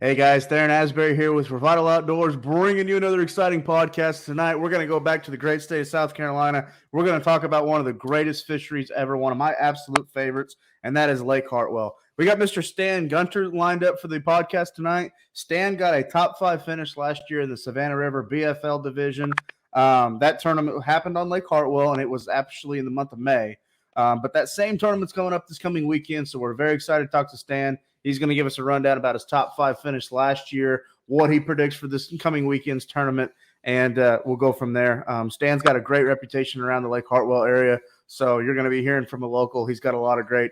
Hey guys, Darren Asbury here with Revital Outdoors, bringing you another exciting podcast tonight. We're going to go back to the great state of South Carolina. We're going to talk about one of the greatest fisheries ever, one of my absolute favorites, and that is Lake Hartwell. We got Mr. Stan Gunter lined up for the podcast tonight. Stan got a top 5 finish last year in the Savannah River BFL division. That tournament happened on Lake Hartwell, and it was actually in the month of May. But that same tournament's coming up this coming weekend, so we're very excited to talk to Stan. He's going to give us a rundown about his top 5 finish last year, what he predicts for this coming weekend's tournament, and we'll go from there. Stan's got a great reputation around the Lake Hartwell area, so you're going to be hearing from a local. He's got a lot of great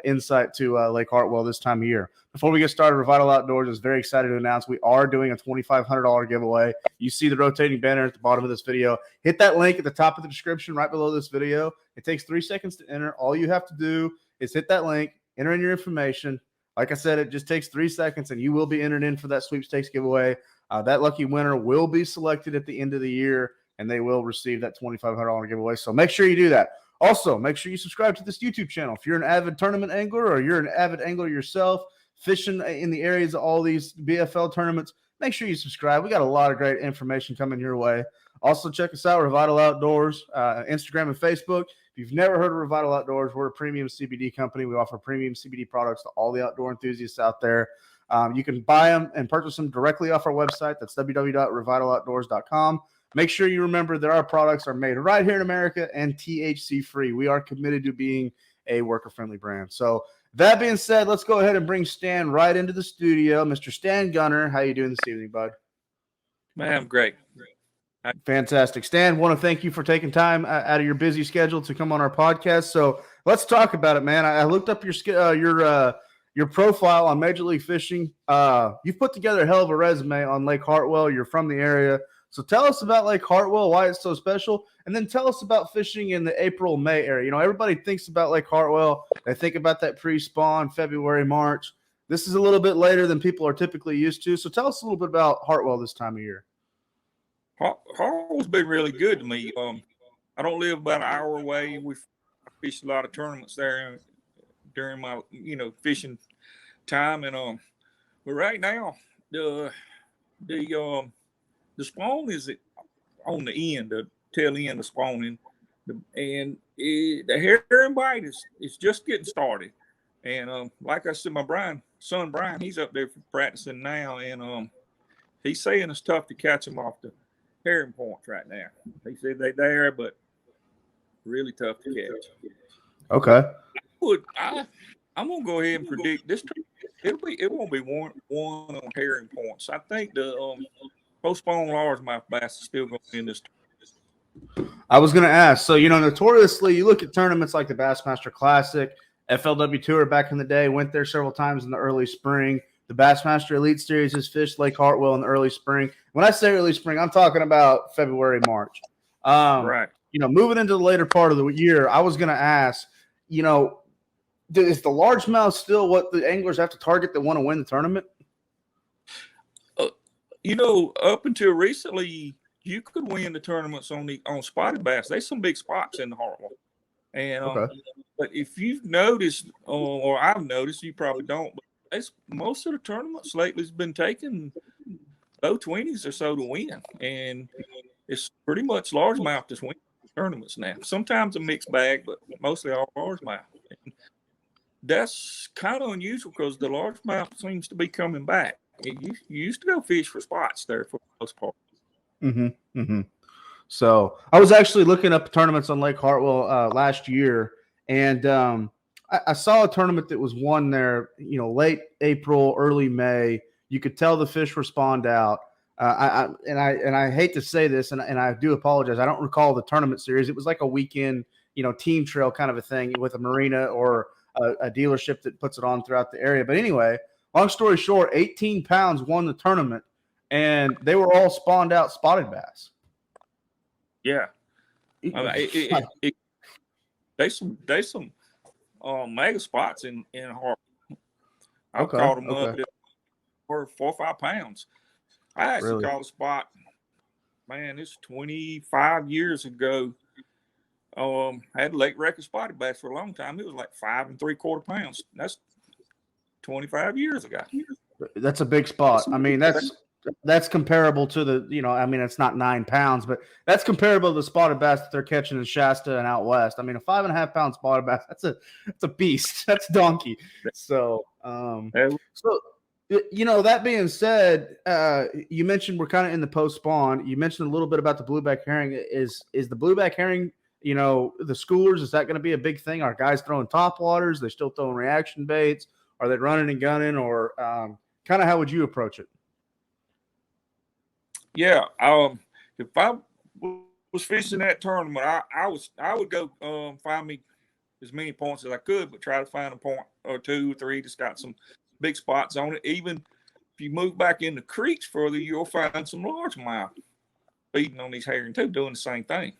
insight to Lake Hartwell this time of year. Before we get started, Revital Outdoors is very excited to announce we are doing a $2,500 giveaway. You see the rotating banner at the bottom of this video. Hit that link at the top of the description right below this video. It takes 3 seconds to enter. All you have to do is hit that link, enter in your information. Like I said, it just takes 3 seconds, and you will be entered in for that sweepstakes giveaway. That lucky winner will be selected at the end of the year, and they will receive that $2,500 giveaway. So make sure you do that. Also, make sure you subscribe to this YouTube channel. If you're an avid tournament angler or you're an avid angler yourself, fishing in the areas of all these BFL tournaments, make sure you subscribe. We got a lot of great information coming your way. Also, check us out, Revital Outdoors, Instagram and Facebook. If you've never heard of Revital Outdoors, we're a premium CBD company. We offer premium CBD products to all the outdoor enthusiasts out there. You can buy them and purchase them directly off our website. That's www.revitaloutdoors.com. Make sure you remember that our products are made right here in America and THC-free. We are committed to being a worker-friendly brand. So that being said, let's go ahead and bring Stan right into the studio. Mr. Stan Gunter, how you doing this evening, bud? Man, I'm great. Fantastic. Stan, want to thank you for taking time out of your busy schedule to come on our podcast. So let's talk about it, man. I looked up your profile on Major League Fishing. You've put together a hell of a resume on Lake Hartwell. You're from the area. So tell us about Lake Hartwell, why it's so special, and then tell us about fishing in the April-May area. You know, everybody thinks about Lake Hartwell. They think about that pre-spawn, February, March. This is a little bit later than people are typically used to. So tell us a little bit about Hartwell this time of year. Hartwell's been really good to me. I don't live about an hour away. I fished a lot of tournaments there during my, fishing time. And but right now, the spawn is on the end, the tail end of spawning, and the herring bite is just getting started. And like I said, my son Brian, he's up there practicing now, and he's saying it's tough to catch him off the herring points right now. He said they're there, but really tough to catch. Okay. I'm gonna go ahead and predict this. It won't be one on herring points. I think the postponed largemouth bass is still going to win this tournament. I was going to ask. So, notoriously, you look at tournaments like the Bassmaster Classic, FLW Tour back in the day, went there several times in the early spring. The Bassmaster Elite Series has fished Lake Hartwell in the early spring. When I say early spring, I'm talking about February, March. Right. Moving into the later part of the year, I was going to ask, is the largemouth still what the anglers have to target that want to win the tournament? Up until recently, you could win the tournaments on spotted bass. There's some big spots in the Hartwell. And okay. But if you've noticed, or I've noticed, you probably don't, but most of the tournaments lately has been taking low 20s or so to win. And it's pretty much largemouth that's winning tournaments now. Sometimes a mixed bag, but mostly all largemouth. And that's kind of unusual because the largemouth seems to be coming back. You used to go fish for spots there for the most part. Mm-hmm. Mm-hmm. So I was actually looking up tournaments on Lake Hartwell last year, and I saw a tournament that was won there, late April, early May. You could tell the fish were spawned out. I hate to say this, and I do apologize. I don't recall the tournament series. It was like a weekend, team trail kind of a thing with a marina or a dealership that puts it on throughout the area. But anyway, long story short, 18 pounds won the tournament, and they were all spawned out spotted bass. Yeah. There's some mega spots in Hartwell. I've caught them up for 4 or 5 pounds. I actually caught a spot, man, it's 25 years ago. Had lake record spotted bass for a long time. It was like 5 3/4 pounds. That's 25 years ago. That's a big spot. I mean, that's comparable to the, I mean, it's not 9 pounds, but that's comparable to the spotted bass that they're catching in Shasta and out west. I mean, a 5.5 pound spotted bass, that's a beast. That's donkey. So, that being said, you mentioned we're kind of in the post spawn. You mentioned a little bit about the blueback herring. Is the blueback herring, the schoolers, is that going to be a big thing? Are guys throwing top waters? They still throwing reaction baits? Are they running and gunning, or kind of how would you approach it? Yeah, if I was fishing that tournament, I would go find me as many points as I could, but try to find a point or 2 or 3 that's got some big spots on it. Even if you move back in the creeks further, you'll find some largemouth feeding on these herring too, doing the same thing.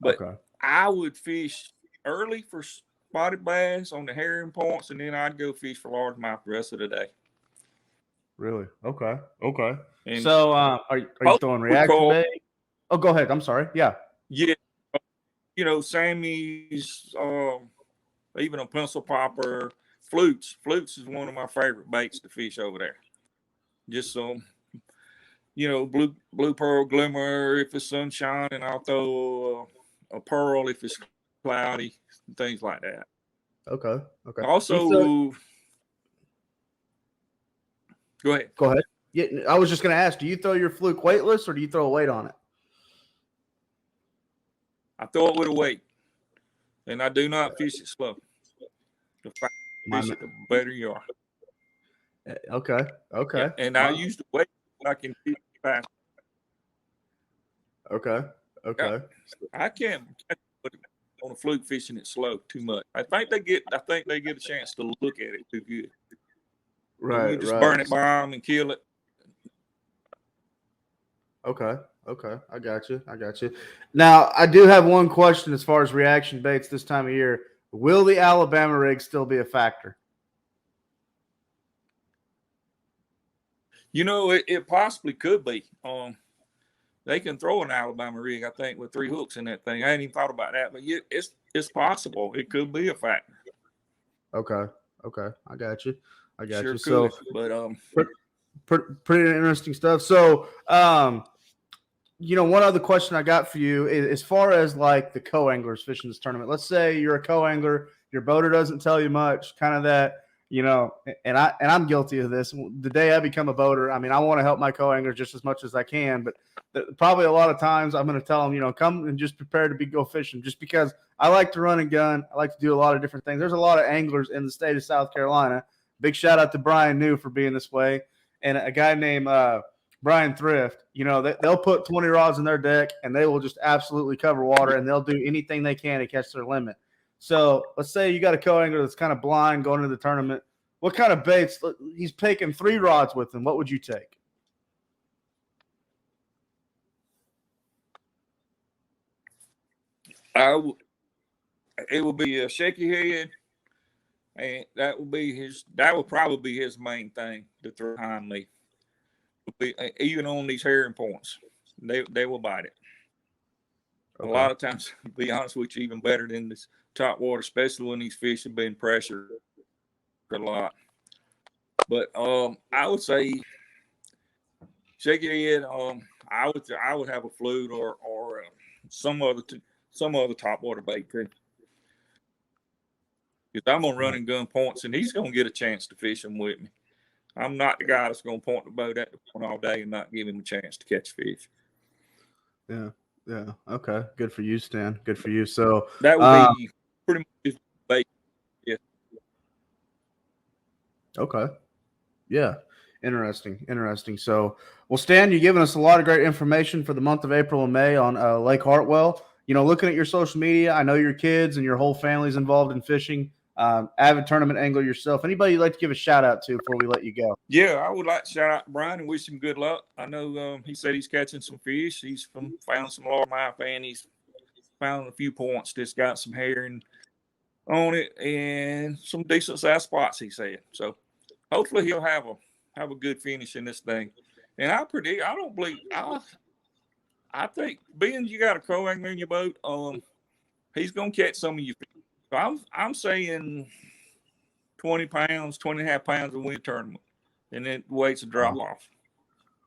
But I would fish early for spotted bass on the herring points, and then I'd go fish for largemouth the rest of the day. Really? Okay. And so, are you throwing reaction bait? Oh, go ahead. I'm sorry. Yeah. Yeah. Sammy's, even a pencil popper, flutes. Flutes is one of my favorite baits to fish over there. Just some, blue pearl glimmer if it's sunshine, and I'll throw a pearl if it's cloudy, and things like that. Okay. Also, go ahead. Yeah, I was just going to ask, do you throw your fluke weightless or do you throw a weight on it? I throw it with a weight, and I do not fish it slow. The faster you fish it, the better you are. Okay. Yeah, and I use the weight I can fish fast. Okay. Yeah, I can't put on a fluke fishing it slow too much. I think they get a chance to look at it too good. Right. We just burn it by them and kill it. Okay. I got you. Now, I do have one question as far as reaction baits this time of year. Will the Alabama rig still be a factor? It possibly could be. They can throw an Alabama rig, I think, with 3 hooks in that thing. I hadn't even thought about that, but it's possible. It could be a factor. Okay. I got you. Could, so, but pretty interesting stuff. So, one other question I got for you is, as far as like the co-anglers fishing this tournament, let's say you're a co-angler, your boater doesn't tell you much, kind of that, and I'm guilty of this. The day I become a boater, I mean, I want to help my co-anglers just as much as I can, but probably a lot of times I'm going to tell them, come and just prepare to go fishing, just because I like to run and gun. I like to do a lot of different things. There's a lot of anglers in the state of South Carolina. Big shout out to Brian New for being this way. And a guy named Brian Thrift, they'll put 20 rods in their deck and they will just absolutely cover water, and they'll do anything they can to catch their limit. So let's say you got a co-angler that's kind of blind going into the tournament. What kind of baits? He's taking 3 rods with him. What would you take? It would be a shaky head, and that would probably be his main thing to throw behind me. Even on these herring points, they will bite it. Okay. A lot of times, to be honest with you, even better than this top water, especially when these fish have been pressured a lot. But I would say shaky head. I would have a flute or some other top water bait too. Because I'm gonna run and gun points, and he's gonna get a chance to fish them with me. I'm not the guy that's going to point the boat at the point all day and not give him a chance to catch fish. Yeah. Okay. Good for you, Stan. Good for you. So that would be pretty much his bait. Yeah. Okay. Yeah. Interesting. So, well, Stan, you've given us a lot of great information for the month of April and May on Lake Hartwell. Looking at your social media, I know your kids and your whole family's involved in fishing. Avid tournament angler yourself. Anybody you'd like to give a shout out to before we let you go? Yeah, I would like to shout out to Brian and wish him good luck. I know he said he's catching some fish. He's found some largemouth, and he's found a few points that's got some herring on it and some decent sized spots, he said. So hopefully he'll have a good finish in this thing. And I think being you got a co-angler in your boat, he's gonna catch some of your fish. So I'm saying 20 pounds, 20.5 pounds to win a tournament. and then weights will drop off.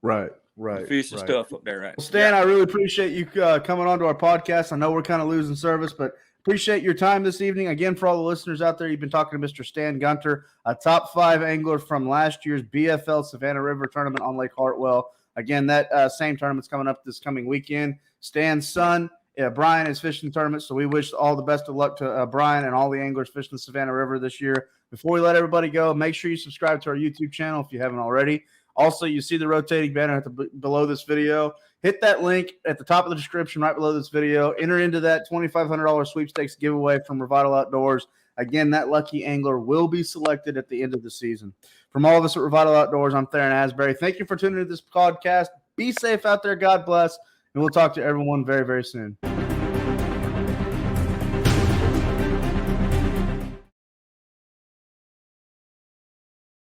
Right. The fish is tough up there, right? Well, Stan, I really appreciate you coming on to our podcast. I know we're kind of losing service, but appreciate your time this evening. Again, for all the listeners out there, you've been talking to Mr. Stan Gunter, a top 5 angler from last year's BFL Savannah River tournament on Lake Hartwell. Again, that same tournament's coming up this coming weekend. Stan's son, Brian, is fishing the tournament, so we wish all the best of luck to Brian and all the anglers fishing the Savannah River this year. Before we let everybody go, make sure you subscribe to our YouTube channel if you haven't already. Also, you see the rotating banner below this video. Hit that link at the top of the description right below this video. Enter into that $2,500 sweepstakes giveaway from Revital Outdoors. Again, that lucky angler will be selected at the end of the season. From all of us at Revital Outdoors, I'm Theron Asbury. Thank you for tuning into this podcast. Be safe out there. God bless. And we'll talk to everyone very, very soon.